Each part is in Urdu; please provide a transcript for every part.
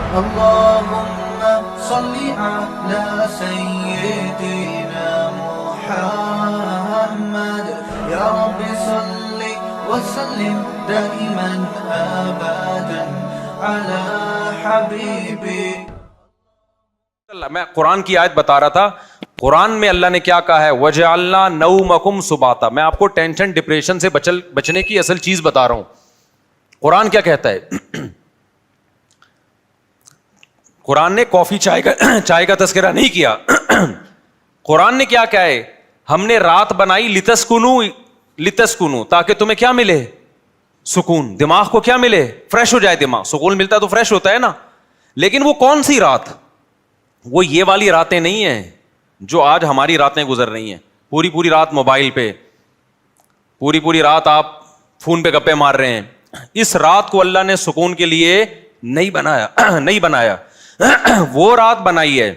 اللهم صل على سيدنا محمد يا رب صل وسلم دائما ابدا على حبيبك. میں قرآن کی آیت بتا رہا تھا. قرآن میں اللہ نے کیا کہا ہے؟ وَجَعَلْنَا نَوْمَكُمْ سُبَاتًا. میں آپ کو ٹینشن ڈپریشن سے بچنے کی اصل چیز بتا رہا ہوں. قرآن کیا کہتا ہے؟ قرآن نے کافی چائے کا تذکرہ نہیں کیا. قرآن نے کیا کہا ہے؟ ہم نے رات بنائی لتسکنو تاکہ تمہیں کیا ملے؟ سکون. دماغ کو کیا ملے؟ فریش ہو جائے دماغ. سکون ملتا تو فریش ہوتا ہے نا. لیکن وہ کون سی رات؟ وہ یہ والی راتیں نہیں ہیں جو آج ہماری راتیں گزر رہی ہیں. پوری رات موبائل پہ, پوری رات آپ فون پہ گپے مار رہے ہیں. اس رات کو اللہ نے سکون کے لیے نہیں بنایا. وہ رات بنائی ہے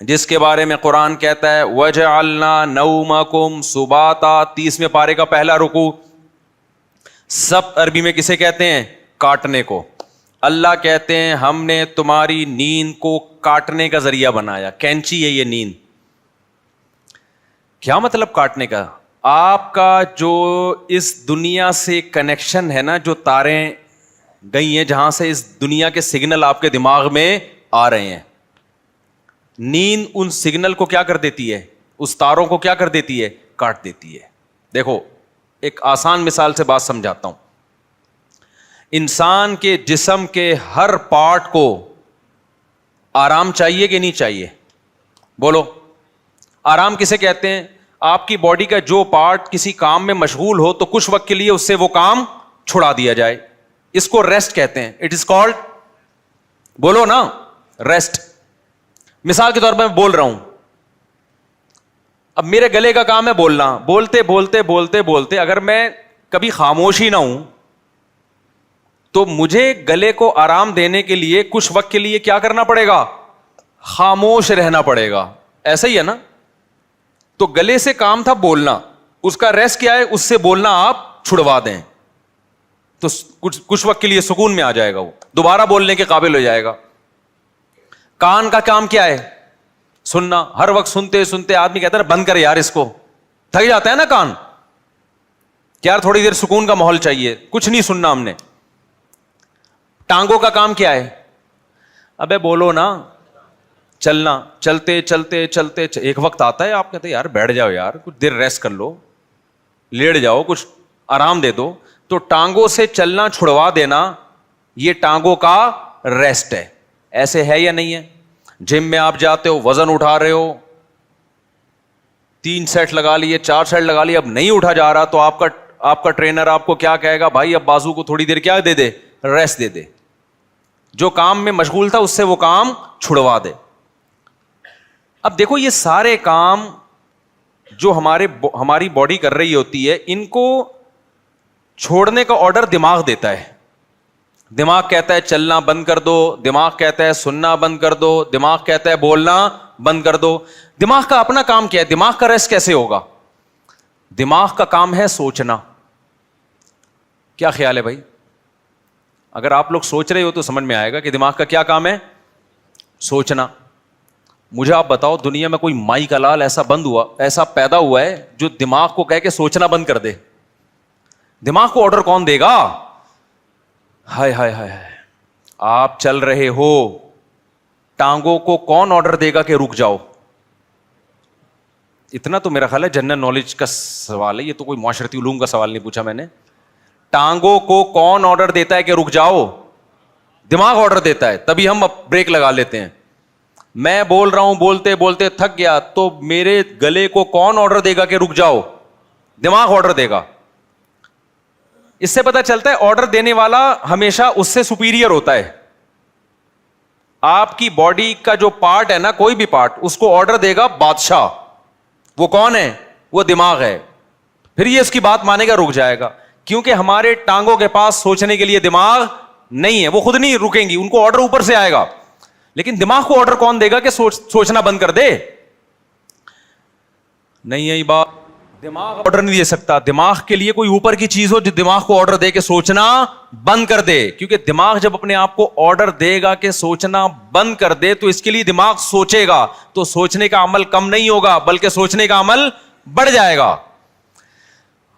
جس کے بارے میں قرآن کہتا ہے وَجَعَلْنَا نَوْمَكُمْ سُبَاتًا. 30ویں پارے کا پہلا رکوع. سب عربی میں کسے کہتے ہیں؟ کاٹنے کو. اللہ کہتے ہیں ہم نے تمہاری نیند کو کاٹنے کا ذریعہ بنایا. کینچی ہے یہ نیند. کیا مطلب کاٹنے کا؟ آپ کا جو اس دنیا سے کنیکشن ہے نا, جو تاریں گئی ہیں جہاں سے اس دنیا کے سگنل آپ کے دماغ میں آ رہے ہیں, نیند ان سگنل کو کیا کر دیتی ہے؟ اس تاروں کو کیا کر دیتی ہے؟ کاٹ دیتی ہے. دیکھو ایک آسان مثال سے بات سمجھاتا ہوں. انسان کے جسم کے ہر پارٹ کو آرام چاہیے کہ نہیں چاہیے؟ بولو. آرام کسے کہتے ہیں؟ آپ کی باڈی کا جو پارٹ کسی کام میں مشغول ہو تو کچھ وقت کے لیے اس سے وہ کام چھڑا دیا جائے, اس کو ریسٹ کہتے ہیں. اٹ از کالڈ, بولو نا, ریسٹ. مثال کے طور پر میں بول رہا ہوں, اب میرے گلے کا کام ہے بولنا. بولتے اگر میں کبھی خاموش ہی نہ ہوں تو مجھے گلے کو آرام دینے کے لیے کچھ وقت کے لیے کیا کرنا پڑے گا؟ خاموش رہنا پڑے گا. ایسا ہی ہے نا. تو گلے سے کام تھا بولنا, اس کا ریسٹ کیا ہے؟ اس سے بولنا آپ چھڑوا دیں تو کچھ وقت کے لیے سکون میں آ جائے گا, وہ دوبارہ بولنے کے قابل ہو جائے گا. کان کا کام کیا ہے؟ سننا. ہر وقت سنتے آدمی کہتا ہے بند کر یار اس کو, تھک جاتا ہے نا کان, یار تھوڑی دیر سکون کا ماحول چاہیے, کچھ نہیں سننا ہم نے. ٹانگوں کا کام کیا ہے؟ ابے بولو نا, چلنا. چلتے ایک وقت آتا ہے آپ کہتے ہیں یار بیٹھ جاؤ یار, کچھ دیر ریسٹ کر لو, لیٹ جاؤ, کچھ آرام دے دو. تو ٹانگوں سے چلنا چھڑوا دینا یہ ٹانگوں کا ریسٹ ہے. ایسے ہے یا نہیں ہے؟ جم میں آپ جاتے ہو, وزن اٹھا رہے ہو, 3 سیٹ لگا لیے, 4 سیٹ لگا لیے, اب نہیں اٹھا جا رہا تو آپ کا ٹرینر آپ کو کیا کہے گا؟ بھائی اب بازو کو تھوڑی دیر کیا دے دے؟ ریسٹ دے دے. جو کام میں مشغول تھا اس سے وہ کام چھڑوا دے. اب دیکھو یہ سارے کام جو ہماری باڈی کر رہی ہوتی ہے, ان کو چھوڑنے کا آرڈر دماغ دیتا ہے. دماغ کہتا ہے چلنا بند کر دو, دماغ کہتا ہے سننا بند کر دو, دماغ کہتا ہے بولنا بند کر دو. دماغ کا اپنا کام کیا ہے؟ دماغ کا ریسٹ کیسے ہوگا؟ دماغ کا کام ہے سوچنا. کیا خیال ہے بھائی؟ اگر آپ لوگ سوچ رہے ہو تو سمجھ میں آئے گا کہ دماغ کا کیا کام ہے؟ سوچنا. مجھے آپ بتاؤ دنیا میں کوئی مائی کا لال ایسا پیدا ہوا ہے جو دماغ کو کہہ کے سوچنا بند کر دے؟ دماغ کو آرڈر کون دے گا؟ ہائے ہائے ہائے, آپ چل رہے ہو, ٹانگوں کو کون آرڈر دے گا کہ رک جاؤ؟ اتنا تو میرا خیال ہے جنرل نالج کا سوال ہے, یہ تو کوئی معاشرتی علوم کا سوال نہیں پوچھا میں نے. ٹانگوں کو کون آرڈر دیتا ہے کہ رک جاؤ؟ دماغ آرڈر دیتا ہے, تبھی ہم بریک لگا لیتے ہیں. میں بول رہا ہوں بولتے تھک گیا تو میرے گلے کو کون آرڈر دے گا کہ رک جاؤ؟ دماغ آرڈر دے گا. اس سے پتا چلتا ہے آرڈر دینے والا ہمیشہ اس سے سپیریئر ہوتا ہے. آپ کی باڈی کا جو پارٹ ہے نا, کوئی بھی پارٹ, اس کو آرڈر دے گا بادشاہ. وہ کون ہے؟ وہ دماغ ہے. پھر یہ اس کی بات مانے گا, رک جائے گا. کیونکہ ہمارے ٹانگوں کے پاس سوچنے کے لیے دماغ نہیں ہے, وہ خود نہیں رکیں گی, ان کو آرڈر اوپر سے آئے گا. لیکن دماغ کو آرڈر کون دے گا کہ سوچنا بند کر دے؟ نہیں ہے بات. دماغ آرڈر نہیں دے سکتا. دماغ کے لیے کوئی اوپر کی چیز ہو جو دماغ کو آرڈر دے کہ سوچنا بند کر دے, کیونکہ دماغ جب اپنے آپ کو آرڈر دے گا کہ سوچنا بند کر دے تو اس کے لیے دماغ سوچے گا, تو سوچنے کا عمل کم نہیں ہوگا بلکہ سوچنے کا عمل بڑھ جائے گا.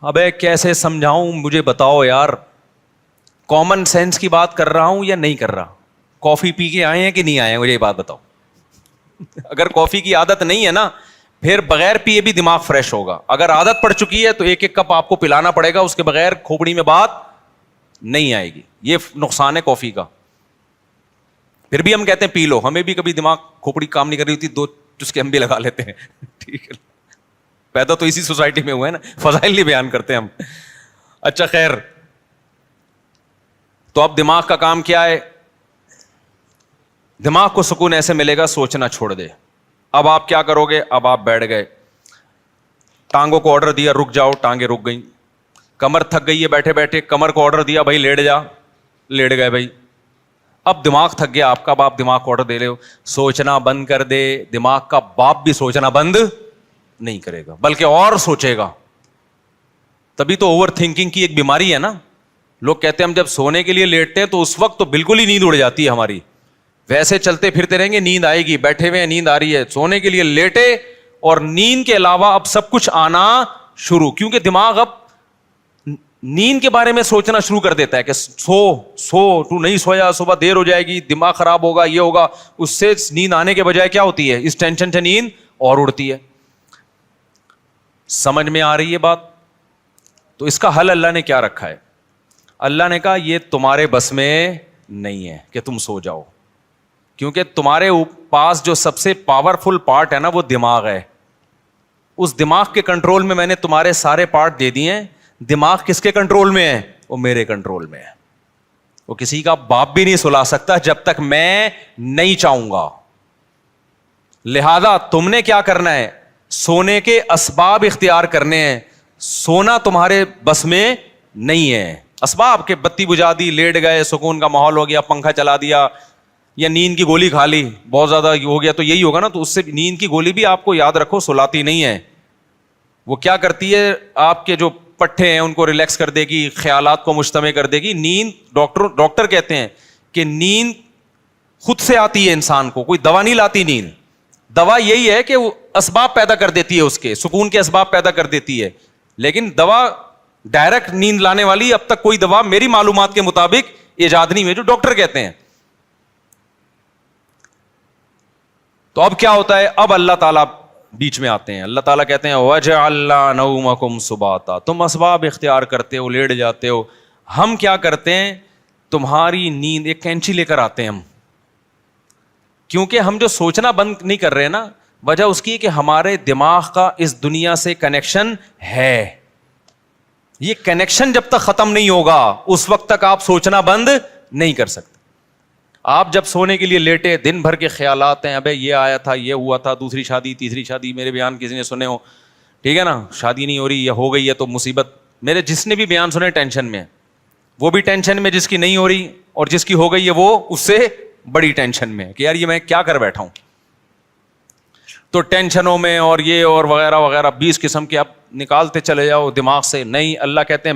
ابے کیسے سمجھاؤں, مجھے بتاؤ یار, کامن سینس کی بات کر رہا ہوں یا نہیں کر رہا؟ کافی پی کے آئے ہیں کہ نہیں آئے ہیں, مجھے یہ بات بتاؤ. اگر کافی کی عادت نہیں ہے نا, پھر بغیر پیے بھی دماغ فریش ہوگا. اگر عادت پڑ چکی ہے تو ایک ایک کپ آپ کو پلانا پڑے گا, اس کے بغیر کھوپڑی میں بات نہیں آئے گی. یہ نقصان ہے کافی کا. پھر بھی ہم کہتے ہیں پی لو, ہمیں بھی کبھی دماغ کھوپڑی کام نہیں کر رہی ہوتی, 2 چسکے ہم بھی لگا لیتے ہیں. ٹھیک ہے, پیدا تو اسی سوسائٹی میں ہوئے نا, فضائل نہیں بیان کرتے ہم. اچھا خیر, تو اب دماغ کا کام کیا ہے؟ دماغ کو سکون ایسے ملے گا سوچنا چھوڑ دے. اب آپ کیا کرو گے؟ اب آپ بیٹھ گئے, ٹانگوں کو آرڈر دیا رک جاؤ, ٹانگیں رک گئیں. کمر تھک گئی ہے بیٹھے بیٹھے, کمر کو آرڈر دیا بھائی لیٹ جا, لیٹ گئے بھائی. اب دماغ تھک گیا آپ کا, اب آپ دماغ کو آرڈر دے رہے ہو سوچنا بند کر دے. دماغ کا باپ بھی سوچنا بند نہیں کرے گا بلکہ اور سوچے گا. تبھی تو اوور تھنکنگ کی ایک بیماری ہے نا. لوگ کہتے ہیں ہم جب سونے کے لیے لیٹتے ہیں تو اس وقت تو بالکل ہی نیند اڑ جاتی ہے ہماری, ویسے چلتے پھرتے رہیں گے نیند آئے گی, بیٹھے ہوئے نیند آ رہی ہے, سونے کے لیے لیٹے اور نیند کے علاوہ اب سب کچھ آنا شروع, کیونکہ دماغ اب نیند کے بارے میں سوچنا شروع کر دیتا ہے کہ سو تو نہیں سویا, صبح دیر ہو جائے گی, دماغ خراب ہوگا, یہ ہوگا. اس سے نیند آنے کے بجائے کیا ہوتی ہے, اس ٹینشن سے نیند اور اڑتی ہے. سمجھ میں آ رہی ہے بات؟ تو اس کا حل اللہ نے کیا رکھا ہے؟ اللہ نے کہا یہ تمہارے بس میں نہیں ہے کہ تم سو جاؤ, کیونکہ تمہارے پاس جو سب سے پاورفل پارٹ ہے نا وہ دماغ ہے. اس دماغ کے کنٹرول میں نے تمہارے سارے پارٹ دے دیے ہیں. دماغ کس کے کنٹرول میں ہے؟ وہ میرے کنٹرول میں ہے. وہ کسی کا باپ بھی نہیں سلا سکتا جب تک میں نہیں چاہوں گا. لہذا تم نے کیا کرنا ہے؟ سونے کے اسباب اختیار کرنے ہیں. سونا تمہارے بس میں نہیں ہے. اسباب کے بتی بجھا دی, لیٹ گئے, سکون کا ماحول ہو گیا, پنکھا چلا دیا, یا نیند کی گولی کھا لی, بہت زیادہ ہو گیا تو یہی ہوگا نا. تو اس سے نیند کی گولی بھی آپ کو یاد رکھو سلاتی نہیں ہے. وہ کیا کرتی ہے, آپ کے جو پٹھے ہیں ان کو ریلیکس کر دے گی, خیالات کو مجتمع کر دے گی. نیند ڈاکٹر کہتے ہیں کہ نیند خود سے آتی ہے انسان کو, کوئی دوا نہیں لاتی نیند. دوا یہی ہے کہ وہ اسباب پیدا کر دیتی ہے, اس کے سکون کے اسباب پیدا کر دیتی ہے. لیکن دوا ڈائریکٹ نیند لانے والی اب تک کوئی دوا میری معلومات کے مطابق ایجاد نہیں ہوئی, جو ڈاکٹر کہتے ہیں. تو اب کیا ہوتا ہے؟ اب اللہ تعالیٰ بیچ میں آتے ہیں. اللہ تعالیٰ کہتے ہیں وَجَعَلْنَا نَوْمَكُمْ سُبَاتًا, تم اسباب اختیار کرتے ہو, لیٹ جاتے ہو. ہم کیا کرتے ہیں؟ تمہاری نیند, ایک کینچی لے کر آتے ہیں ہم, کیونکہ ہم جو سوچنا بند نہیں کر رہے نا, وجہ اس کی کہ ہمارے دماغ کا اس دنیا سے کنیکشن ہے. یہ کنیکشن جب تک ختم نہیں ہوگا اس وقت تک آپ سوچنا بند نہیں کر سکتے. آپ جب سونے کے لیے لیٹے, دن بھر کے خیالات ہیں, ابے یہ آیا تھا, یہ ہوا تھا, دوسری شادی, تیسری شادی, میرے بیان کسی نے سنے ہو, ٹھیک ہے نا, شادی نہیں ہو رہی یا ہو گئی ہے تو مصیبت. میرے جس نے بھی بیان سنے ٹینشن میں, وہ بھی ٹینشن میں جس کی نہیں ہو رہی, اور جس کی ہو گئی ہے وہ اس سے بڑی ٹینشن میں کہ یار یہ میں کیا کر بیٹھا ہوں. تو ٹینشنوں میں اور یہ اور وغیرہ وغیرہ 20 قسم کے اب نکالتے چلے جاؤ دماغ سے. نہیں, اللہ کہتے ہیں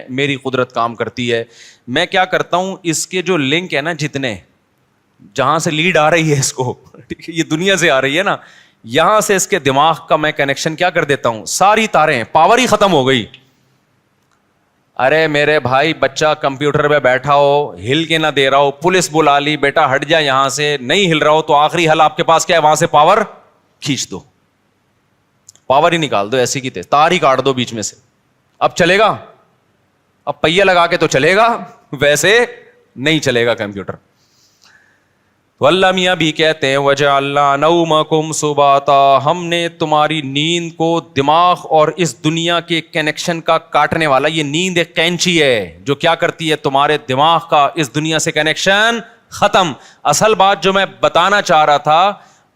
میری قدرت کام کرتی ہے. میں کیا کرتا ہوں, اس کے جو لنک ہے نا, جتنے جہاں سے لیڈ آ رہی ہے اس کو, یہ دنیا سے آ رہی ہے نا, یہاں سے اس کے دماغ کا میں کنیکشن کیا کر دیتا ہوں, ساری تاریں, پاور ہی ختم ہو گئی. ارے میرے بھائی, بچہ کمپیوٹر پہ بیٹھا ہو, ہل کے نہ دے رہا ہو, پولیس بلا لی, بیٹا ہٹ جا یہاں سے, نہیں ہل رہا ہو, تو آخری حل آپ کے پاس کیا ہے, وہاں سے پاور کھینچ دو, پاور ہی نکال دو, ایسی کی تار ہی کاٹ دو بیچ میں سے. اب چلے گا؟ اب پہیہ لگا کے تو چلے گا, ویسے نہیں چلے گا کمپیوٹر. تو اللہ میاں بھی کہتے ہیں وَجَعَلْنَا نَوْمَكُمْ سُبَاتًا, ہم نے تمہاری نیند کو دماغ اور اس دنیا کے کنیکشن کا کاٹنے والا, یہ نیند ایک کینچی ہے جو کیا کرتی ہے, تمہارے دماغ کا اس دنیا سے کنیکشن ختم. اصل بات جو میں بتانا چاہ رہا تھا,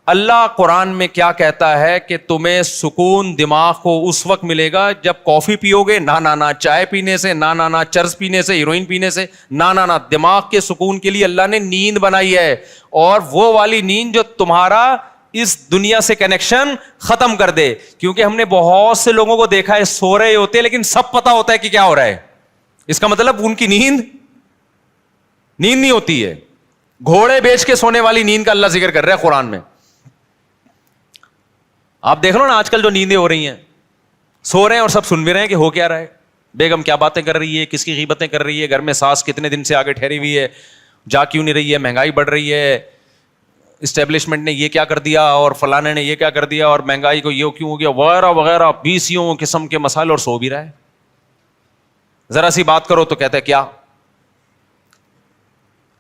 اللہ قرآن میں کیا کہتا ہے کہ تمہیں سکون دماغ کو اس وقت ملے گا جب کافی پیو گے, نہ چائے پینے سے, نہ چرس پینے سے, ہیروئن پینے سے, نہ دماغ کے سکون کے لیے اللہ نے نیند بنائی ہے. اور وہ والی نیند جو تمہارا اس دنیا سے کنیکشن ختم کر دے. کیونکہ ہم نے بہت سے لوگوں کو دیکھا ہے سو رہے ہوتے ہیں لیکن سب پتا ہوتا ہے کہ کیا ہو رہا ہے. اس کا مطلب ان کی نیند نہیں ہوتی ہے. گھوڑے بیچ کے سونے والی نیند کا اللہ ذکر کر رہا ہے قرآن میں. آپ دیکھ لو نا آج کل جو نیندیں ہو رہی ہیں, سو رہے ہیں اور سب سن بھی رہے ہیں کہ ہو کیا رہا ہے, بیگم کیا باتیں کر رہی ہے, کس کی غیبتیں کر رہی ہے, گھر میں ساس کتنے دن سے آگے ٹھہری ہوئی ہے, جا کیوں نہیں رہی ہے, مہنگائی بڑھ رہی ہے, اسٹیبلشمنٹ نے یہ کیا کر دیا اور فلانے نے یہ کیا کر دیا اور مہنگائی کو یہ کیوں ہو گیا وغیرہ وغیرہ 20 قسم کے مسائل, اور سو بھی رہا ہے. ذرا سی بات کرو تو کہتا ہے کیا.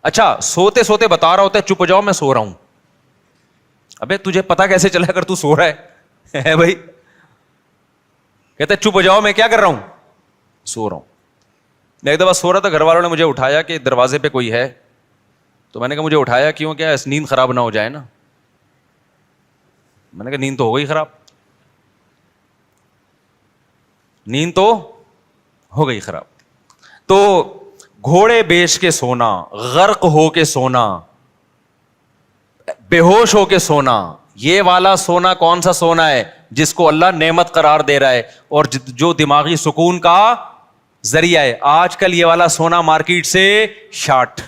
اچھا سوتے سوتے بتا رہا ہوتا ہے چپ ہو جاؤ میں سو رہا ہوں. ابے تجھے پتا کیسے چلا اگر تو سو رہا ہے بھائی. کہتا ہے چپ ہو جاؤ میں کیا کر رہا ہوں, سو رہا ہوں. میں ایک دفعہ سو رہا تھا, گھر والوں نے مجھے اٹھایا کہ دروازے پہ کوئی ہے, تو میں نے کہا مجھے اٹھایا کیوں, کیا نیند خراب نہ ہو جائے نا. میں نے کہا نیند تو ہو گئی خراب, نیند تو ہو گئی خراب. تو گھوڑے بیچ کے سونا, غرق ہو کے سونا, بے ہوش ہو کے سونا, یہ والا سونا کون سا سونا ہے جس کو اللہ نعمت قرار دے رہا ہے اور جو دماغی سکون کا ذریعہ ہے. آج کل یہ والا سونا مارکیٹ سے شارٹ.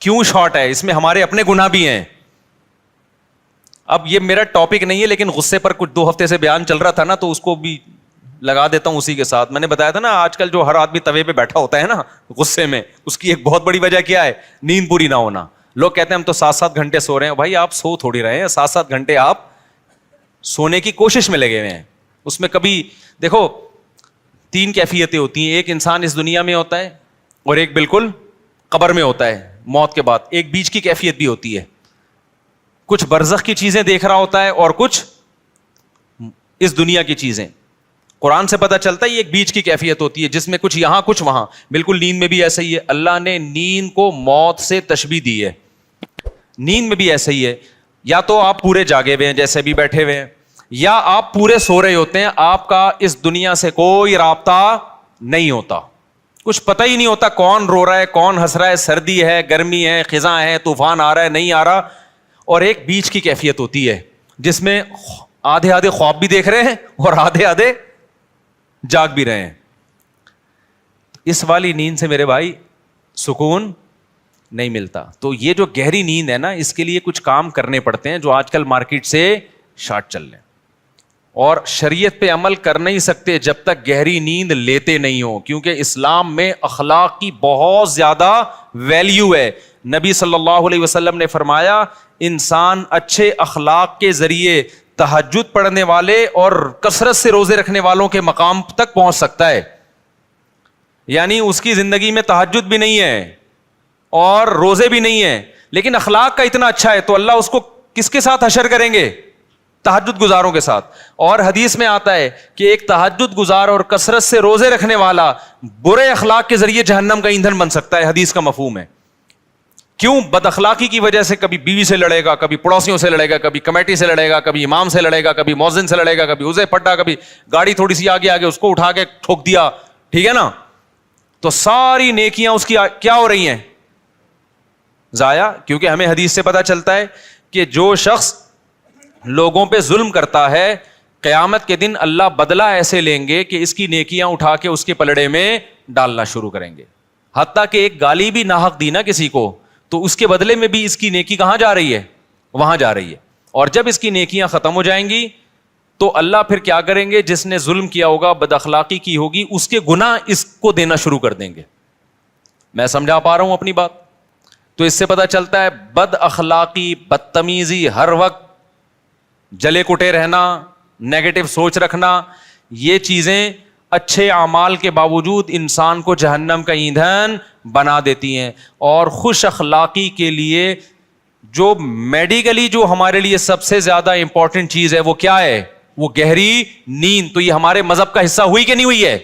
کیوں شارٹ ہے؟ اس میں ہمارے اپنے گناہ بھی ہیں. اب یہ میرا ٹاپک نہیں ہے لیکن غصے پر کچھ 2 ہفتے سے بیان چل رہا تھا نا, تو اس کو بھی لگا دیتا ہوں اسی کے ساتھ. میں نے بتایا تھا نا آج کل جو ہر آدمی توے پہ بیٹھا ہوتا ہے نا غصے میں, اس کی ایک بہت بڑی وجہ کیا ہے؟ نیند پوری نہ ہونا. لوگ کہتے ہیں ہم تو 7-7 گھنٹے سو رہے ہیں. بھائی آپ سو تھوڑی رہے ہیں, 7-7 گھنٹے آپ سونے کی کوشش میں لگے ہوئے ہیں. اس میں کبھی دیکھو 3 کیفیتیں ہوتی ہیں. ایک انسان اس دنیا میں ہوتا ہے اور ایک بالکل قبر میں ہوتا ہے موت کے بعد. ایک بیچ کی کیفیت بھی ہوتی ہے, کچھ برزخ کی چیزیں دیکھ رہا ہوتا ہے اور کچھ اس دنیا کی چیزیں. قرآن سے پتہ چلتا ہے یہ ایک بیچ کی کیفیت ہوتی ہے جس میں کچھ یہاں کچھ وہاں. بالکل نیند میں بھی ایسا ہی ہے. اللہ نے نیند کو موت سے تشبیہ دی ہے. نیند میں بھی ایسا ہی ہے, یا تو آپ پورے جاگے ہوئے ہیں جیسے بھی بیٹھے ہوئے ہیں, یا آپ پورے سو رہے ہوتے ہیں. آپ کا اس دنیا سے کوئی رابطہ نہیں ہوتا, کچھ پتہ ہی نہیں ہوتا کون رو رہا ہے کون ہنس رہا ہے, سردی ہے گرمی ہے خزاں ہے طوفان آ رہا ہے نہیں آ رہا. اور ایک بیچ کی کیفیت ہوتی ہے جس میں آدھے آدھے خواب بھی دیکھ رہے ہیں اور آدھے آدھے جاگ بھی رہے ہیں. اس والی نیند سے میرے بھائی سکون نہیں ملتا. تو یہ جو گہری نیند ہے نا, اس کے لیے کچھ کام کرنے پڑتے ہیں جو آج کل مارکیٹ سے شارٹ چل رہے ہیں. اور شریعت پہ عمل کر نہیں سکتے جب تک گہری نیند لیتے نہیں ہو, کیونکہ اسلام میں اخلاق کی بہت زیادہ ویلیو ہے. نبی صلی اللہ علیہ وسلم نے فرمایا انسان اچھے اخلاق کے ذریعے تہجد پڑھنے والے اور کثرت سے روزے رکھنے والوں کے مقام تک پہنچ سکتا ہے. یعنی اس کی زندگی میں تہجد بھی نہیں ہے اور روزے بھی نہیں ہیں, لیکن اخلاق کا اتنا اچھا ہے تو اللہ اس کو کس کے ساتھ حشر کریں گے؟ تہجد گزاروں کے ساتھ. اور حدیث میں آتا ہے کہ ایک تہجد گزار اور کثرت سے روزے رکھنے والا برے اخلاق کے ذریعے جہنم کا ایندھن بن سکتا ہے. حدیث کا مفہوم ہے. کیوں؟ بد اخلاقی کی وجہ سے کبھی بیوی سے لڑے گا, کبھی پڑوسیوں سے لڑے گا, کبھی کمیٹی سے لڑے گا, کبھی امام سے لڑے گا, کبھی مؤذن سے لڑے گا, کبھی اسے پٹا, کبھی گاڑی تھوڑی سی آگے آگے اس کو اٹھا کے ٹھوک دیا. ٹھیک ہے نا, تو ساری نیکیاں اس کی کیا ہو رہی ہیں؟ ضائع. کیونکہ ہمیں حدیث سے پتہ چلتا ہے کہ جو شخص لوگوں پہ ظلم کرتا ہے قیامت کے دن اللہ بدلہ ایسے لیں گے کہ اس کی نیکیاں اٹھا کے اس کے پلڑے میں ڈالنا شروع کریں گے. حتیٰ کہ ایک گالی بھی ناحق دی نا کسی کو, تو اس کے بدلے میں بھی اس کی نیکی کہاں جا رہی ہے؟ وہاں جا رہی ہے. اور جب اس کی نیکیاں ختم ہو جائیں گی تو اللہ پھر کیا کریں گے؟ جس نے ظلم کیا ہوگا, بد اخلاقی کی ہوگی, اس کے گناہ اس کو دینا شروع کر دیں گے. میں سمجھا پا رہا ہوں اپنی بات؟ تو اس سے پتہ چلتا ہے بد اخلاقی, بدتمیزی, ہر وقت جلے کٹے رہنا, نیگیٹو سوچ رکھنا, یہ چیزیں اچھے اعمال کے باوجود انسان کو جہنم کا ایندھن بنا دیتی ہیں. اور خوش اخلاقی کے لیے جو میڈیکلی جو ہمارے لیے سب سے زیادہ امپورٹنٹ چیز ہے وہ کیا ہے؟ وہ گہری نیند. تو یہ ہمارے مذہب کا حصہ ہوئی کہ نہیں ہوئی ہے؟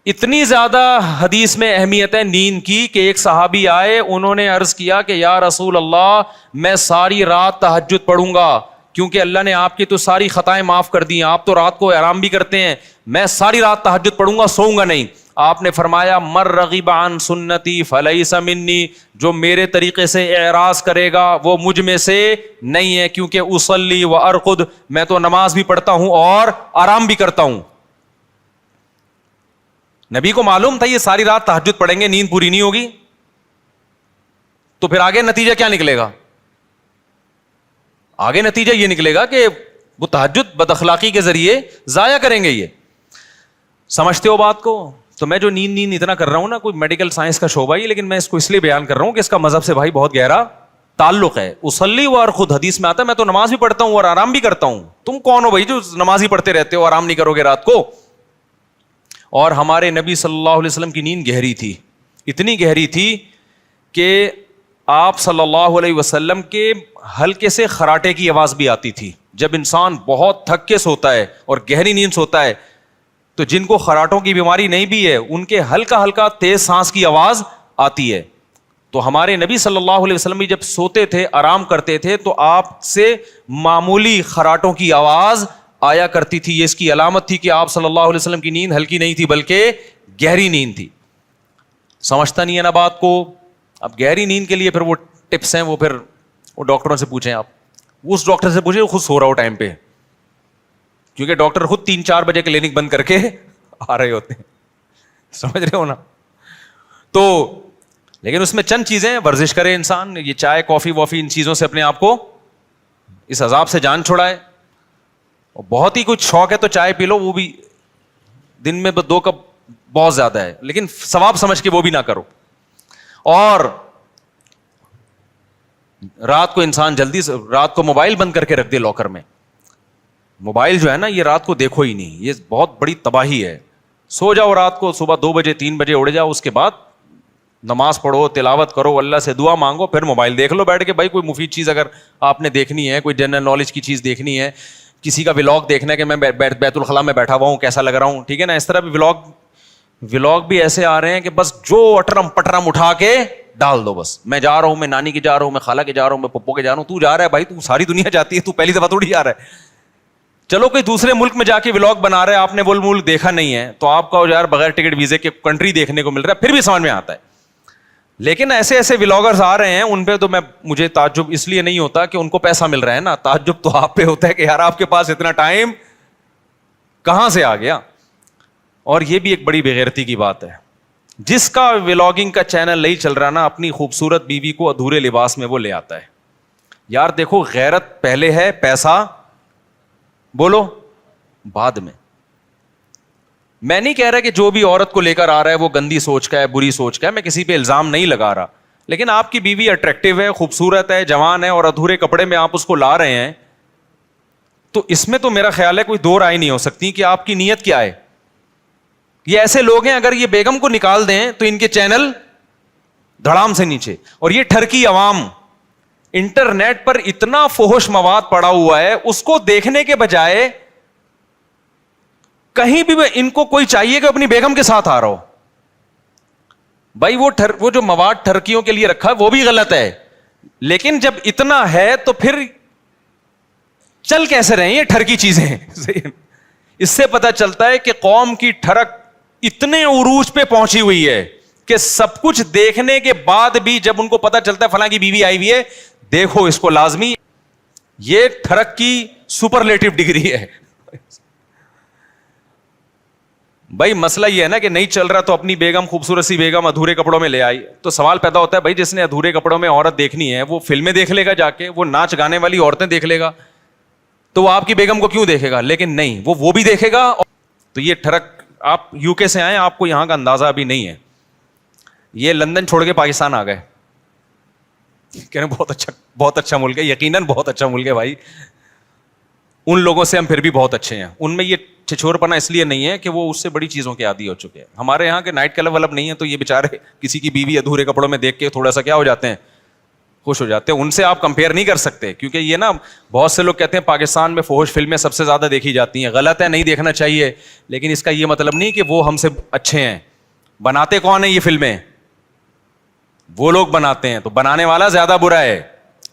اتنی زیادہ حدیث میں اہمیت ہے نیند کی کہ ایک صحابی آئے, انہوں نے عرض کیا کہ یا رسول اللہ میں ساری رات تہجد پڑھوں گا, کیونکہ اللہ نے آپ کی تو ساری خطائیں معاف کر دی ہیں, آپ تو رات کو آرام بھی کرتے ہیں, میں ساری رات تہجد پڑھوں گا, سوؤں گا نہیں. آپ نے فرمایا مر رغب عن سنتی فلیس منی, جو میرے طریقے سے اعراض کرے گا وہ مجھ میں سے نہیں ہے, کیونکہ اصلی و ارقد, میں تو نماز بھی پڑھتا ہوں اور آرام بھی کرتا ہوں. نبی کو معلوم تھا یہ ساری رات تہجد پڑھیں گے, نیند پوری نہیں ہوگی, تو پھر آگے نتیجہ کیا نکلے گا؟ آگے نتیجہ یہ نکلے گا کہ وہ تہجد بد اخلاقی کے ذریعے ضائع کریں گے. یہ سمجھتے ہو بات کو؟ تو میں جو نیند اتنا کر رہا ہوں نا, کوئی میڈیکل سائنس کا شعبہ ہی, لیکن میں اس کو اس لیے بیان کر رہا ہوں کہ اس کا مذہب سے بھائی بہت گہرا تعلق ہے. اصلی و ارقد حدیث میں آتا ہے میں تو نماز بھی پڑھتا ہوں اور آرام بھی کرتا ہوں. تم کون ہو بھائی جو نماز ہی پڑھتے رہتے ہو, آرام نہیں کرو گے رات کو؟ اور ہمارے نبی صلی اللہ علیہ وسلم کی نیند گہری تھی, اتنی گہری تھی کہ آپ صلی اللہ علیہ وسلم کے ہلکے سے خراٹے کی آواز بھی آتی تھی. جب انسان بہت تھک کے سوتا ہے اور گہری نیند سوتا ہے تو جن کو خراٹوں کی بیماری نہیں بھی ہے ان کے ہلکا ہلکا تیز سانس کی آواز آتی ہے. تو ہمارے نبی صلی اللہ علیہ وسلم بھی جب سوتے تھے, آرام کرتے تھے, تو آپ سے معمولی خراٹوں کی آواز آیا کرتی تھی. یہ اس کی علامت تھی کہ آپ صلی اللہ علیہ وسلم کی نیند ہلکی نہیں تھی بلکہ گہری نیند تھی. سمجھتا نہیں ہے نا بات کو؟ اب گہری نیند کے لیے پھر وہ ٹپس ہیں, وہ پھر وہ ڈاکٹروں سے پوچھیں, آپ اس ڈاکٹر سے پوچھیں خود سو رہا ہو ٹائم پہ, کیونکہ ڈاکٹر خود 3-4 بجے کلینک بند کر کے آ رہے ہوتے ہیں. سمجھ رہے ہو نا؟ تو لیکن اس میں چند چیزیں, ورزش کرے انسان, یہ چائے کافی وافی ان چیزوں سے اپنے آپ کو اس عذاب سے جان چھڑائے. اور بہت ہی کچھ شوق ہے تو چائے پی لو, وہ بھی دن میں 2 کپ بہت زیادہ ہے, لیکن ثواب سمجھ کے وہ بھی نہ کرو. اور رات کو انسان جلدی سے, رات کو موبائل بند کر کے رکھ دے لاکر میں. موبائل جو ہے نا یہ رات کو دیکھو ہی نہیں, یہ بہت بڑی تباہی ہے. سو جاؤ رات کو, صبح 2 بجے 3 بجے اڑ جاؤ, اس کے بعد نماز پڑھو, تلاوت کرو, اللہ سے دعا مانگو, پھر موبائل دیکھ لو بیٹھ کے. بھائی کوئی مفید چیز اگر آپ نے دیکھنی ہے, کوئی جنرل نالج کی چیز دیکھنی ہے, کسی کا ولاگ دیکھنا ہے کہ میں بیت الخلاء میں بیٹھا ہوا ہوں کیسا لگ رہا ہوں, ٹھیک ہے نا, اس طرح بھی ولاگ بھی ایسے آ رہے ہیں کہ بس جو اٹرم پٹرم اٹھا کے ڈال دو. بس میں جا رہا ہوں, میں نانی کے جا رہا ہوں, میں خالہ کے جا رہا ہوں, میں پپو کے جا رہا ہوں. تو جا رہا ہے بھائی, تو ساری دنیا جاتی ہے, تو پہلی دفعہ تھوڑی جا رہا ہے. چلو کوئی دوسرے ملک میں جا کے ولاگ بنا رہا ہے, آپ نے وہ ملک دیکھا نہیں ہے, تو آپ کا یار بغیر ٹکٹ ویزے کے کنٹری دیکھنے کو مل رہا ہے, پھر بھی سمجھ میں آتا ہے. لیکن ایسے ولاگرز آ رہے ہیں, ان پہ تو مجھے تعجب اس لیے نہیں ہوتا کہ ان کو پیسہ مل رہا ہے نا, تعجب تو آپ پہ ہوتا ہے کہ یار آپ کے پاس اتنا ٹائم کہاں سے آ گیا. اور یہ بھی ایک بڑی بےغیرتی کی بات ہے, جس کا ولاگنگ کا چینل نہیں چل رہا نا, اپنی خوبصورت بیوی کو ادھورے لباس میں وہ لے آتا ہے. یار دیکھو, غیرت پہلے ہے, پیسہ بولو بعد میں. میں نہیں کہہ رہا کہ جو بھی عورت کو لے کر آ رہا ہے وہ گندی سوچ کا ہے, بری سوچ کا ہے, میں کسی پہ الزام نہیں لگا رہا, لیکن آپ کی بیوی اٹریکٹیو ہے, خوبصورت ہے, جوان ہے, اور ادھورے کپڑے میں آپ اس کو لا رہے ہیں, تو اس میں تو میرا خیال ہے کوئی 2 رائے نہیں ہو سکتی کہ آپ کی نیت کیا ہے. یہ ایسے لوگ ہیں, اگر یہ بیگم کو نکال دیں تو ان کے چینل دھڑام سے نیچے. اور یہ ٹھرکی عوام, انٹرنیٹ پر اتنا فحش مواد پڑا ہوا ہے, اس کو دیکھنے کے بجائے کہیں بھی ان کو کوئی چاہیے کہ اپنی بیگم کے ساتھ آ رہا ہو. بھائی وہ جو مواد ٹھرکیوں کے لیے رکھا ہے وہ بھی غلط ہے, لیکن جب اتنا ہے تو پھر چل کیسے رہے ہیں یہ ٹھرکی چیزیں. اس سے پتہ چلتا ہے کہ قوم کی ٹھرک اتنے عروج پہ پہنچی ہوئی ہے کہ سب کچھ دیکھنے کے بعد بھی جب ان کو پتہ چلتا ہے فلاں کی بیوی آئی ہوئی ہے, دیکھو اس کو لازمی, یہ ٹھرک کی سپرلیٹو ڈگری ہے. بھائی مسئلہ یہ ہے نا کہ نہیں چل رہا تو اپنی بیگم, خوبصورت سی بیگم ادھورے کپڑوں میں لے آئی, تو سوال پیدا ہوتا ہے بھائی جس نے ادھورے کپڑوں میں عورت دیکھنی ہے وہ فلمیں دیکھ لے گا جا کے, وہ ناچ گانے والی عورتیں دیکھ لے گا, تو وہ آپ کی بیگم کو کیوں دیکھے گا؟ لیکن نہیں, وہ بھی دیکھے گا. تو یہ ٹھرک, آپ یو کے سے آئے, آپ کو یہاں کا اندازہ ابھی نہیں ہے. یہ لندن چھوڑ کے پاکستان آ گئے, کہہ رہے بہت اچھا ملک ہے, یقیناً بہت اچھا ملک ہے بھائی, ان لوگوں سے ہم پھر بھی بہت اچھے ہیں. ان میں یہ چھچور پنا اس لیے نہیں ہے کہ وہ اس سے بڑی چیزوں کے عادی ہو چکے ہیں. ہمارے یہاں کے نائٹ کلب ولب نہیں ہے, تو یہ بیچارے کسی کی بیوی ادھورے کپڑوں میں دیکھ کے تھوڑا سا کیا ہو جاتے ہیں, خوش ہو جاتے ہیں. ان سے آپ کمپیئر نہیں کر سکتے, کیونکہ یہ نا بہت سے لوگ کہتے ہیں پاکستان میں فحش فلمیں سب سے زیادہ دیکھی جاتی ہیں. غلط ہے, نہیں دیکھنا چاہیے, لیکن اس کا یہ مطلب نہیں کہ وہ ہم سے اچھے ہیں. بناتے کون ہیں یہ فلمیں؟ وہ لوگ بناتے ہیں, تو بنانے والا زیادہ برا ہے,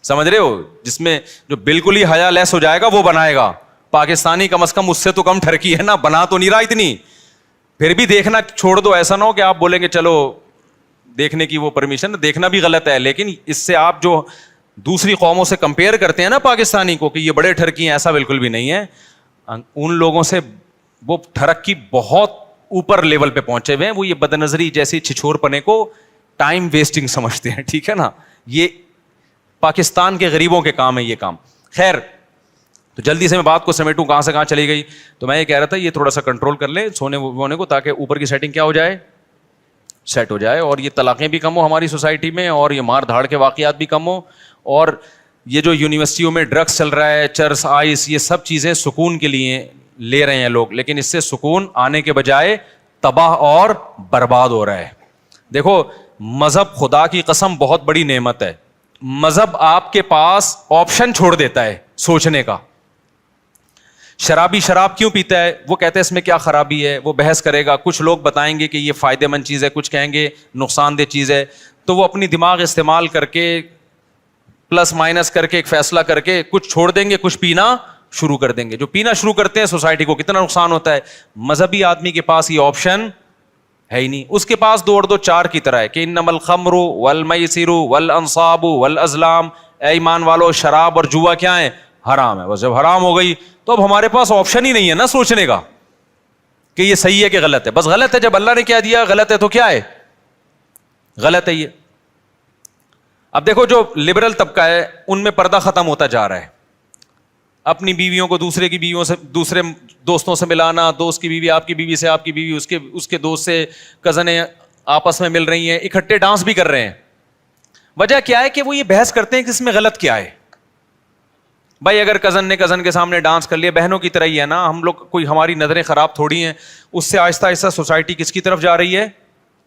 سمجھ رہے ہو؟ جس میں جو بالکل ہی حیا لیس ہو جائے گا وہ بنائے گا. پاکستانی کم از کم اس سے تو کم ٹھرکی ہے نا, بنا تو نہیں رہا اتنی. پھر بھی دیکھنا چھوڑ دو, ایسا نہ ہو کہ آپ بولیں گے چلو دیکھنے کی وہ پرمیشن, دیکھنا بھی غلط ہے, لیکن اس سے آپ جو دوسری قوموں سے کمپیئر کرتے ہیں نا پاکستانی کو کہ یہ بڑے ٹھرکی ہیں, ایسا بالکل بھی نہیں ہے. ان لوگوں سے وہ ٹھرک کی بہت اوپر لیول پہ پہنچے ہوئے ہیں, وہ یہ بد نظری جیسی چھچور پنے کو ٹائم ویسٹنگ سمجھتے ہیں, ٹھیک ہے نا. یہ پاکستان کے غریبوں کے کام ہے یہ کام. خیر, تو جلدی سے میں بات کو سمیٹوں, کہاں سے کہاں چلی گئی. تو میں یہ کہہ رہا تھا یہ تھوڑا سا کنٹرول کر لیں سونے وونے کو, تاکہ اوپر کی سیٹنگ کیا ہو جائے, سیٹ ہو جائے, اور یہ طلاقیں بھی کم ہو ہماری سوسائٹی میں, اور یہ مار دھاڑ کے واقعات بھی کم ہو, اور یہ جو یونیورسٹیوں میں ڈرگس چل رہا ہے, چرس, آئس, یہ سب چیزیں سکون کے لیے لے رہے ہیں لوگ, لیکن اس سے سکون آنے کے بجائے تباہ اور برباد ہو رہا ہے. دیکھو مذہب خدا کی قسم بہت بڑی نعمت ہے. مذہب آپ کے پاس آپشن چھوڑ دیتا ہے سوچنے کا. شرابی شراب کیوں پیتا ہے, وہ کہتے ہیں اس میں کیا خرابی ہے, وہ بحث کرے گا, کچھ لوگ بتائیں گے کہ یہ فائدہ مند چیز ہے, کچھ کہیں گے نقصان دہ چیز ہے, تو وہ اپنی دماغ استعمال کر کے پلس مائنس کر کے ایک فیصلہ کر کے کچھ چھوڑ دیں گے, کچھ پینا شروع کر دیں گے. جو پینا شروع کرتے ہیں سوسائٹی کو کتنا نقصان ہوتا ہے. مذہبی آدمی کے پاس یہ آپشن ہے ہی نہیں, اس کے پاس 2 اور 2 4 کی طرح ہے کہ انما الخمر والمیسر والانصاب والازلام, اے ایمان والو شراب اور جوا کیا ہے, حرام ہے. بس جب حرام ہو گئی تو اب ہمارے پاس آپشن ہی نہیں ہے نا سوچنے کا کہ یہ صحیح ہے کہ غلط ہے. بس غلط ہے, جب اللہ نے کیا دیا غلط ہے تو کیا ہے, غلط ہے یہ. اب دیکھو جو لبرل طبقہ ہے ان میں پردہ ختم ہوتا جا رہا ہے. اپنی بیویوں کو دوسرے کی بیویوں سے, دوسرے دوستوں سے ملانا, دوست کی بیوی آپ کی بیوی سے, آپ کی بیوی اس کے دوست سے, کزنیں آپس میں مل رہی ہیں, اکٹھے ڈانس بھی کر رہے ہیں. وجہ کیا ہے کہ وہ یہ بحث کرتے ہیں کہ اس میں غلط کیا ہے. بھائی اگر کزن نے کزن کے سامنے ڈانس کر لیا, بہنوں کی طرح ہی ہے نا, ہم لوگ کوئی ہماری نظریں خراب تھوڑی ہیں. اس سے آہستہ آہستہ سوسائٹی کس کی طرف جا رہی ہے,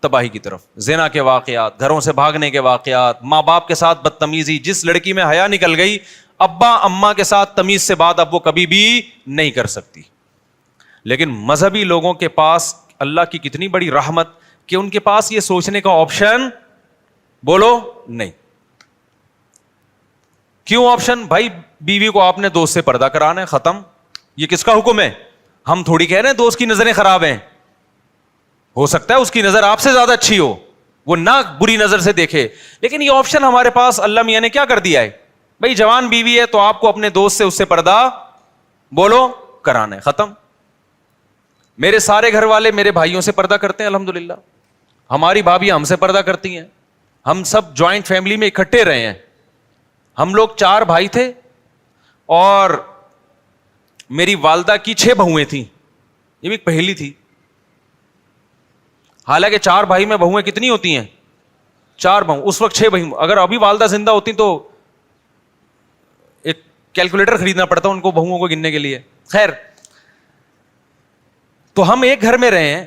تباہی کی طرف. زنا کے واقعات, گھروں سے بھاگنے کے واقعات, ماں باپ کے ساتھ بدتمیزی, جس لڑکی میں حیا نکل گئی ابا اماں کے ساتھ تمیز سے بات اب وہ کبھی بھی نہیں کر سکتی. لیکن مذہبی لوگوں کے پاس اللہ کی کتنی بڑی رحمت کہ ان کے پاس یہ سوچنے کا آپشن بولو نہیں. کیوں آپشن؟ بھائی بیوی کو آپ نے دوست سے پردہ کرانا ہے, ختم. یہ کس کا حکم ہے؟ ہم تھوڑی کہہ رہے ہیں دوست کی نظریں خراب ہیں, ہو سکتا ہے اس کی نظر آپ سے زیادہ اچھی ہو, وہ نہ بری نظر سے دیکھے, لیکن یہ آپشن ہمارے پاس اللہ میاں نے کیا کر دیا ہے, بھائی جوان بیوی ہے تو آپ کو اپنے دوست سے اس سے پردہ بولو کرانا ہے, ختم. میرے سارے گھر والے میرے بھائیوں سے پردہ کرتے ہیں الحمدللہ, ہماری بھابھی ہم سے پردہ کرتی ہیں, ہم سب جوائنٹ فیملی میں اکٹھے رہے ہیں. ہم لوگ 4 بھائی تھے اور میری والدہ کی 6 بہویں تھیں, یہ بھی ایک پہیلی تھی. حالانکہ 4 بھائی میں بہویں کتنی ہوتی ہیں, 4 بہو, اس وقت 6 بہو. اگر ابھی والدہ زندہ ہوتی تو ایک کیلکولیٹر خریدنا پڑتا ان کو بہوؤں کو گننے کے لیے. خیر, تو ہم ایک گھر میں رہے ہیں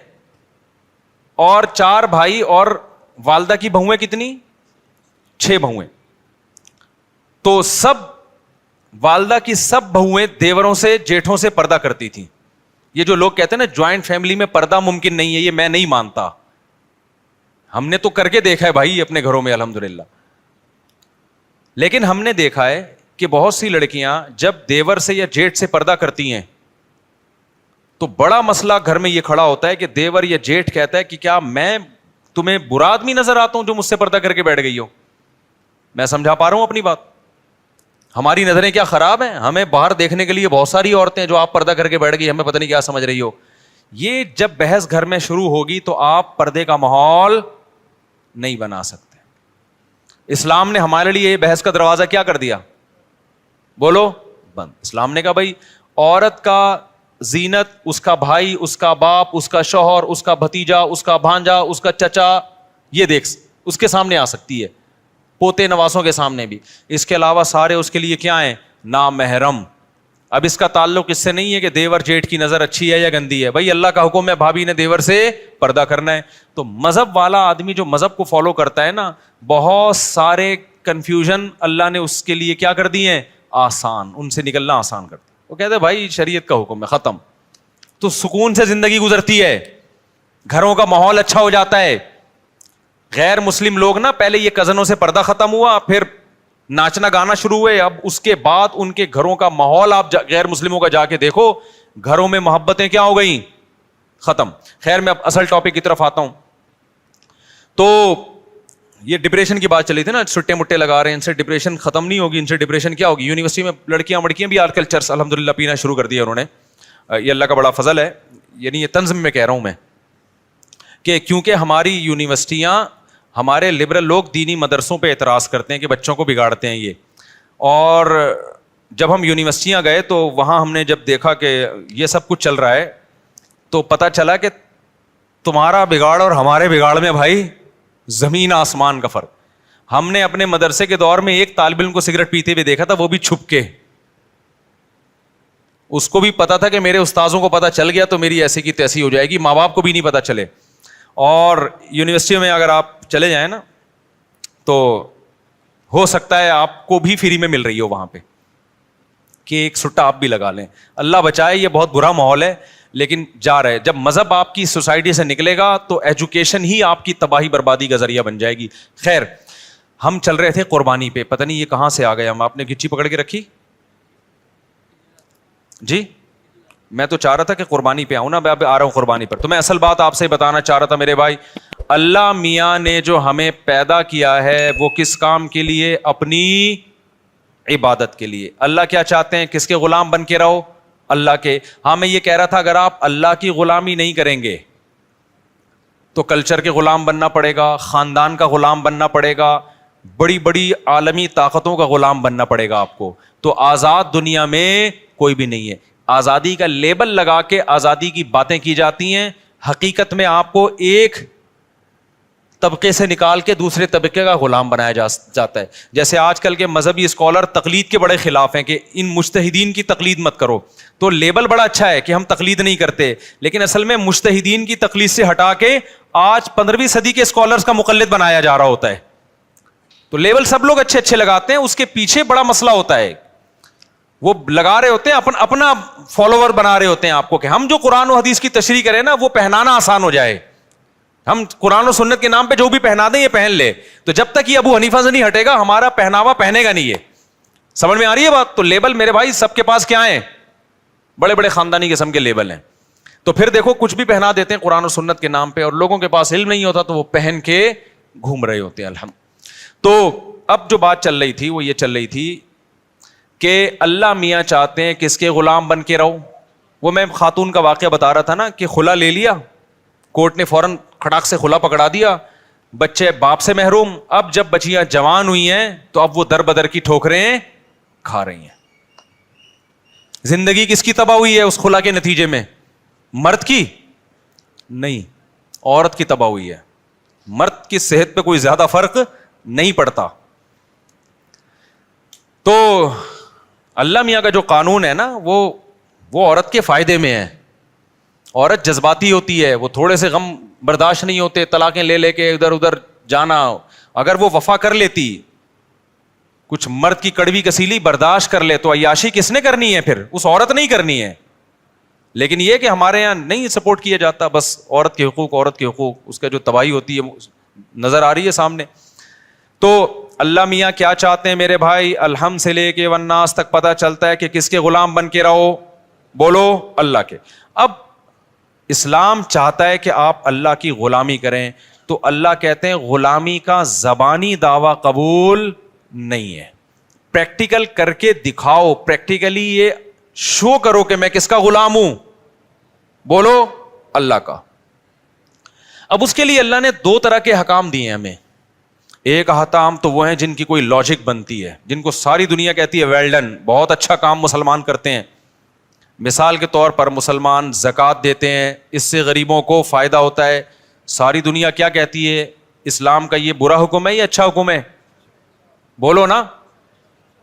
اور 4 بھائی اور والدہ کی بہویں کتنی, 6 بہویں. تو سب والدہ کی سب بہویں دیوروں سے جیٹھوں سے پردہ کرتی تھیں. یہ جو لوگ کہتے ہیں نا جوائنٹ فیملی میں پردہ ممکن نہیں ہے, یہ میں نہیں مانتا. ہم نے تو کر کے دیکھا ہے بھائی اپنے گھروں میں الحمدللہ. لیکن ہم نے دیکھا ہے کہ بہت سی لڑکیاں جب دیور سے یا جیٹ سے پردہ کرتی ہیں تو بڑا مسئلہ گھر میں یہ کھڑا ہوتا ہے کہ دیور یا جیٹ کہتا ہے کہ کیا میں تمہیں برا آدمی نظر آتا ہوں جو مجھ سے پردہ کر کے بیٹھ گئی ہو. میں سمجھا پا رہا ہوں اپنی بات؟ ہماری نظریں کیا خراب ہیں؟ ہمیں باہر دیکھنے کے لیے بہت ساری عورتیں جو آپ پردہ کر کے بیٹھ گئی, ہمیں پتہ نہیں کیا سمجھ رہی ہو. یہ جب بحث گھر میں شروع ہوگی تو آپ پردے کا ماحول نہیں بنا سکتے. اسلام نے ہمارے لیے یہ بحث کا دروازہ کیا کر دیا, بولو بند. اسلام نے کہا بھائی عورت کا زینت اس کا بھائی, اس کا باپ, اس کا شوہر, اس کا بھتیجا, اس کا بھانجا, اس کا چچا, یہ دیکھ اس کے سامنے آ سکتی ہے, پوتے نواسوں کے سامنے بھی. اس کے علاوہ سارے اس کے لیے کیا ہیں, نامحرم. اب اس کا تعلق اس سے نہیں ہے کہ دیور جیٹ کی نظر اچھی ہے یا گندی ہے, بھائی اللہ کا حکم ہے بھابھی نے دیور سے پردہ کرنا ہے. تو مذہب والا آدمی جو مذہب کو فالو کرتا ہے نا, بہت سارے کنفیوژن اللہ نے اس کے لیے کیا کر دیے ہیں, آسان, ان سے نکلنا آسان کر دیا. وہ کہتے ہیں بھائی شریعت کا حکم ہے, ختم. تو سکون سے زندگی گزرتی ہے, گھروں کا ماحول اچھا ہو جاتا ہے. غیر مسلم لوگ نا پہلے یہ کزنوں سے پردہ ختم ہوا, پھر ناچنا گانا شروع ہوئے, اب اس کے بعد ان کے گھروں کا ماحول آپ غیر مسلموں کا جا کے دیکھو, گھروں میں محبتیں کیا ہو گئیں, ختم. خیر میں اب اصل ٹاپک کی طرف آتا ہوں. تو یہ ڈپریشن کی بات چلی تھی نا, چھٹے مٹے لگا رہے ہیں, ان سے ڈپریشن ختم نہیں ہوگی. ان سے ڈپریشن کیا ہوگی؟ یونیورسٹی میں لڑکیاں بھی آج کل چرس الحمدللہ پینا شروع کر دیا انہوں نے. یہ اللہ کا بڑا فضل ہے, یعنی یہ طنز میں کہہ رہا ہوں میں, کہ کیونکہ ہماری یونیورسٹیاں, ہمارے لبرل لوگ دینی مدرسوں پہ اعتراض کرتے ہیں کہ بچوں کو بگاڑتے ہیں یہ. اور جب ہم یونیورسٹیاں گئے تو وہاں ہم نے جب دیکھا کہ یہ سب کچھ چل رہا ہے تو پتہ چلا کہ تمہارا بگاڑ اور ہمارے بگاڑ میں بھائی زمین آسمان کا فرق. ہم نے اپنے مدرسے کے دور میں ایک طالب علم کو سگریٹ پیتے ہوئے دیکھا تھا, وہ بھی چھپ کے. اس کو بھی پتا تھا کہ میرے استاذوں کو پتا چل گیا تو میری ایسی کی تیسی ہو جائے گی, ماں باپ کو بھی نہیں پتا چلے. اور یونیورسٹیوں میں اگر آپ چلے جائیں نا تو ہو سکتا ہے آپ کو بھی فری میں مل رہی ہو وہاں پہ, کہ ایک سٹا آپ بھی لگا لیں. اللہ بچائے, یہ بہت برا ماحول ہے, لیکن جا رہے. جب مذہب آپ کی سوسائٹی سے نکلے گا تو ایجوکیشن ہی آپ کی تباہی بربادی کا ذریعہ بن جائے گی. خیر ہم چل رہے تھے قربانی پہ, پتہ نہیں یہ کہاں سے آ گیا. ہم آپ نے گچی پکڑ کے رکھی جی. میں تو چاہ رہا تھا کہ قربانی پہ آؤں نا, میں اب آ رہا ہوں قربانی پر. تو میں اصل بات آپ سے بتانا چاہ رہا تھا میرے بھائی, اللہ میاں نے جو ہمیں پیدا کیا ہے وہ کس کام کے لیے؟ اپنی عبادت کے لیے. اللہ کیا چاہتے ہیں؟ کس کے غلام بن کے رہو؟ اللہ کے. ہاں میں یہ کہہ رہا تھا اگر آپ اللہ کی غلامی نہیں کریں گے تو کلچر کے غلام بننا پڑے گا, خاندان کا غلام بننا پڑے گا, بڑی بڑی عالمی طاقتوں کا غلام بننا پڑے گا آپ کو. تو آزاد دنیا میں کوئی بھی نہیں ہے. آزادی کا لیبل لگا کے آزادی کی باتیں کی جاتی ہیں, حقیقت میں آپ کو ایک طبقے سے نکال کے دوسرے طبقے کا غلام بنایا جاتا ہے. جیسے آج کل کے مذہبی اسکالر تقلید کے بڑے خلاف ہیں کہ ان مجتہدین کی تقلید مت کرو. تو لیبل بڑا اچھا ہے کہ ہم تقلید نہیں کرتے, لیکن اصل میں مجتہدین کی تقلید سے ہٹا کے آج 15ویں صدی کے اسکالرز کا مقلد بنایا جا رہا ہوتا ہے. تو لیبل سب لوگ اچھے اچھے لگاتے ہیں, اس کے پیچھے بڑا مسئلہ ہوتا ہے. وہ لگا رہے ہوتے ہیں اپنا فالوور بنا رہے ہوتے ہیں آپ کو, کہ ہم جو قرآن و حدیث کی تشریح کریں نا وہ پہنانا آسان ہو جائے. ہم قرآن و سنت کے نام پہ جو بھی پہنا دیں یہ پہن لے. تو جب تک یہ ابو حنیفہ سے نہیں ہٹے گا ہمارا پہناوا پہنے گا نہیں. یہ سمجھ میں آ رہی ہے بات؟ تو لیبل میرے بھائی سب کے پاس کیا ہیں؟ بڑے بڑے خاندانی قسم کے لیبل ہیں. تو پھر دیکھو کچھ بھی پہنا دیتے ہیں قرآن و سنت کے نام پہ, اور لوگوں کے پاس علم نہیں ہوتا تو وہ پہن کے گھوم رہے ہوتے ہیں. الحمد. تو اب جو بات چل رہی تھی وہ یہ چل رہی تھی کہ اللہ میاں چاہتے ہیں کس کے غلام بن کے رہو. وہ میں خاتون کا واقعہ بتا رہا تھا نا کہ خلا لے لیا, کورٹ نے فوراً کھڑاک سے خلا پکڑا دیا, بچے باپ سے محروم. اب جب بچیاں جوان ہوئی ہیں تو اب وہ در بدر کی ٹھوکریں کھا رہی ہیں. زندگی کس کی تباہ ہوئی ہے اس خلا کے نتیجے میں؟ مرد کی نہیں, عورت کی تباہ ہوئی ہے. مرد کی صحت پہ کوئی زیادہ فرق نہیں پڑتا. تو اللہ میاں کا جو قانون ہے نا وہ عورت کے فائدے میں ہے. عورت جذباتی ہوتی ہے, وہ تھوڑے سے غم برداشت نہیں ہوتے, طلاقیں لے لے کے ادھر ادھر جانا. اگر وہ وفا کر لیتی, کچھ مرد کی کڑوی کسیلی برداشت کر لے, تو عیاشی کس نے کرنی ہے؟ پھر اس عورت نہیں کرنی ہے. لیکن یہ کہ ہمارے یہاں نہیں سپورٹ کیا جاتا, بس عورت کے حقوق عورت کے حقوق, اس کا جو تباہی ہوتی ہے نظر آ رہی ہے سامنے. تو اللہ میاں کیا چاہتے ہیں میرے بھائی؟ الحمد سے لے کے والناس تک پتہ چلتا ہے کہ کس کے غلام بن کے رہو؟ بولو اللہ کے. اب اسلام چاہتا ہے کہ آپ اللہ کی غلامی کریں, تو اللہ کہتے ہیں غلامی کا زبانی دعویٰ قبول نہیں ہے, پریکٹیکل کر کے دکھاؤ, پریکٹیکلی یہ شو کرو کہ میں کس کا غلام ہوں. بولو اللہ کا. اب اس کے لیے اللہ نے 2 طرح کے حکام دیے ہیں ہمیں. ایک احکام تو وہ ہیں جن کی کوئی لاجک بنتی ہے, جن کو ساری دنیا کہتی ہے ویل ڈن, بہت اچھا کام مسلمان کرتے ہیں. مثال کے طور پر مسلمان زکوٰۃ دیتے ہیں, اس سے غریبوں کو فائدہ ہوتا ہے. ساری دنیا کیا کہتی ہے؟ اسلام کا یہ برا حکم ہے یا اچھا حکم ہے؟ بولو نا,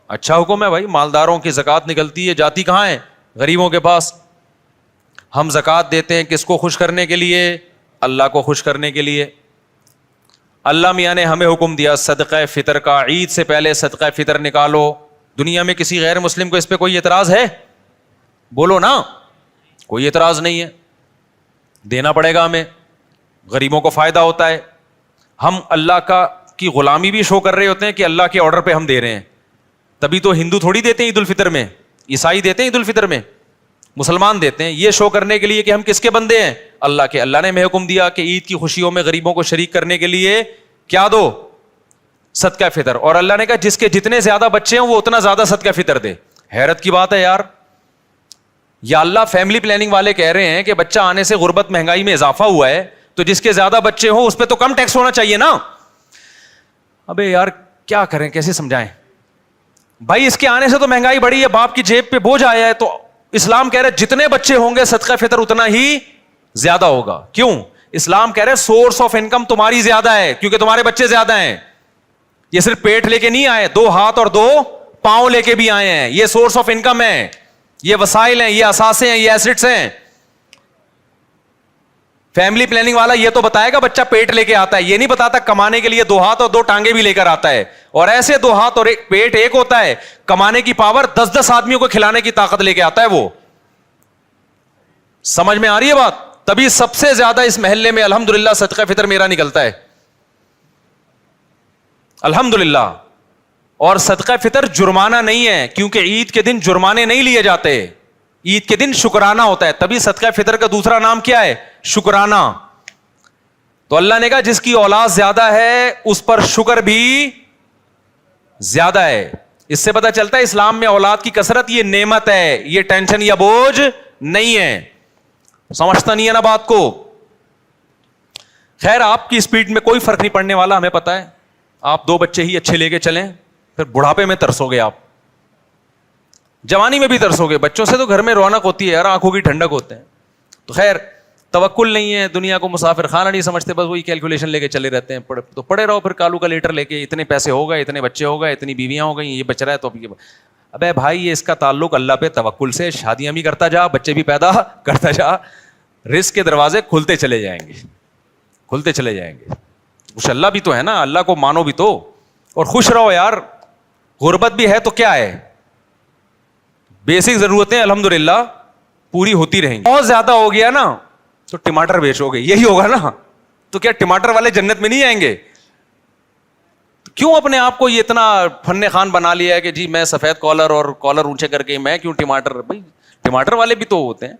اچھا حکم ہے بھائی. مالداروں کی زکوٰۃ نکلتی ہے, جاتی کہاں ہے؟ غریبوں کے پاس. ہم زکوٰۃ دیتے ہیں کس کو خوش کرنے کے لیے؟ اللہ کو خوش کرنے کے لیے. اللہ میاں نے ہمیں حکم دیا صدقہ فطر کا, عید سے پہلے صدقہ فطر نکالو. دنیا میں کسی غیر مسلم کو اس پہ کوئی اعتراض ہے؟ بولو نا, کوئی اعتراض نہیں ہے. دینا پڑے گا ہمیں, غریبوں کو فائدہ ہوتا ہے. ہم اللہ کی غلامی بھی شو کر رہے ہوتے ہیں کہ اللہ کے آرڈر پہ ہم دے رہے ہیں. تبھی تو ہندو تھوڑی دیتے ہیں عید الفطر میں, عیسائی دیتے ہیں عید الفطر میں. مسلمان دیتے ہیں یہ شو کرنے کے لیے کہ ہم کس کے بندے ہیں؟ اللہ کے. اللہ نے ہمیں حکم دیا کہ عید کی خوشیوں میں غریبوں کو شریک کرنے کے لیے کیا دو؟ صدقہ فطر. اور اللہ نے کہا جس کے جتنے زیادہ بچے ہیں وہ اتنا زیادہ صدقہ فطر دے. حیرت کی بات ہے یار. یا اللہ فیملی پلاننگ والے کہہ رہے ہیں کہ بچہ آنے سے غربت مہنگائی میں اضافہ ہوا ہے, تو جس کے زیادہ بچے ہوں اس پہ تو کم ٹیکس ہونا چاہیے نا. ابے یار کیا کریں, کیسے سمجھائیں بھائی, اس کے آنے سے تو مہنگائی بڑھی ہے, باپ کی جیب پہ بوجھ آیا ہے. تو اسلام کہہ رہے جتنے بچے ہوں گے صدقہ فطر اتنا ہی زیادہ ہوگا. کیوں؟ اسلام کہہ رہے سورس آف انکم تمہاری زیادہ ہے کیونکہ تمہارے بچے زیادہ ہیں. یہ صرف پیٹ لے کے نہیں آئے, 2 ہاتھ اور 2 پاؤں لے کے بھی آئے ہیں. یہ سورس آف انکم ہے, یہ وسائل ہیں, یہ اثاثے ہیں, یہ ایسٹس ہیں. فیملی پلاننگ والا یہ تو بتائے گا بچہ پیٹ لے کے آتا ہے, یہ نہیں بتاتا کمانے کے لیے 2 ہاتھ اور 2 ٹانگیں بھی لے کر آتا ہے. اور ایسے 2 ہاتھ اور ایک پیٹ ایک ہوتا ہے, کمانے کی پاور 10 آدمیوں کو کھلانے کی طاقت لے کے آتا ہے وہ. سمجھ میں آ رہی ہے بات؟ تبھی سب سے زیادہ اس محلے میں الحمدللہ صدقہ فطر میرا نکلتا ہے, الحمدللہ. اور صدقہ فطر جرمانہ نہیں ہے, کیونکہ عید کے دن جرمانے نہیں لیے جاتے, عید کے دن شکرانہ ہوتا ہے. تبھی صدقہ فطر کا دوسرا نام کیا ہے؟ شکرانہ. تو اللہ نے کہا جس کی اولاد زیادہ ہے اس پر شکر بھی زیادہ ہے. اس سے پتہ چلتا ہے اسلام میں اولاد کی کثرت یہ نعمت ہے, یہ ٹینشن یا بوجھ نہیں ہے. سمجھتا نہیں ہے نا بات کو. خیر آپ کی اسپیڈ میں کوئی فرق نہیں پڑنے والا, ہمیں پتا ہے. آپ 2 بچے ہی اچھے لے کے چلیں, پھر بڑھاپے میں ترسو گے آپ, جوانی میں بھی ترسو گے. بچوں سے تو گھر میں رونق ہوتی ہے یار, آنکھوں کی ٹھنڈک ہوتے ہیں. تو خیر توکل نہیں ہے, دنیا کو مسافر خانہ نہیں سمجھتے, بس وہی کیلکولیشن لے کے چلے رہتے ہیں. تو پڑے رہو پھر کالو کا لیٹر لے کے, اتنے پیسے ہو گئے, اتنے بچے ہو گئے, اتنی بیویاں ہو گئی, یہ بچ رہا ہے. تو ابے بھائی یہ اس کا تعلق اللہ پہ توکل سے, شادیاں بھی کرتا جا, بچے بھی پیدا کرتا جا, رزق کے دروازے کھلتے چلے جائیں گے, کھلتے چلے جائیں گے. کچھ اللہ بھی تو ہے نا, اللہ کو مانو بھی تو, اور خوش رہو یار. غربت بھی ہے تو کیا ہے, بیسک ضرورتیں الحمدللہ پوری ہوتی رہیں گی. بہت زیادہ ہو گیا نا تو ٹماٹر بیچو گے, یہی ہوگا نا. تو کیا ٹماٹر والے جنت میں نہیں آئیں گے؟ کیوں اپنے آپ کو یہ اتنا فن خان بنا لیا ہے کہ جی میں سفید کالر اور کالر اونچے کر کے میں کیوں ٹماٹر؟ بھائی ٹماٹر والے بھی تو ہوتے ہیں.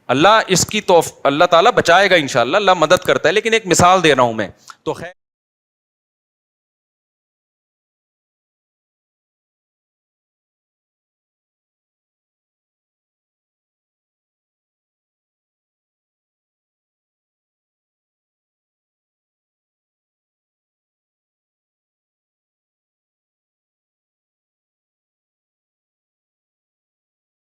اللہ اس کی اللہ تعالیٰ بچائے گا انشاءاللہ, اللہ مدد کرتا ہے. لیکن ایک مثال دے رہا ہوں میں تو خیر.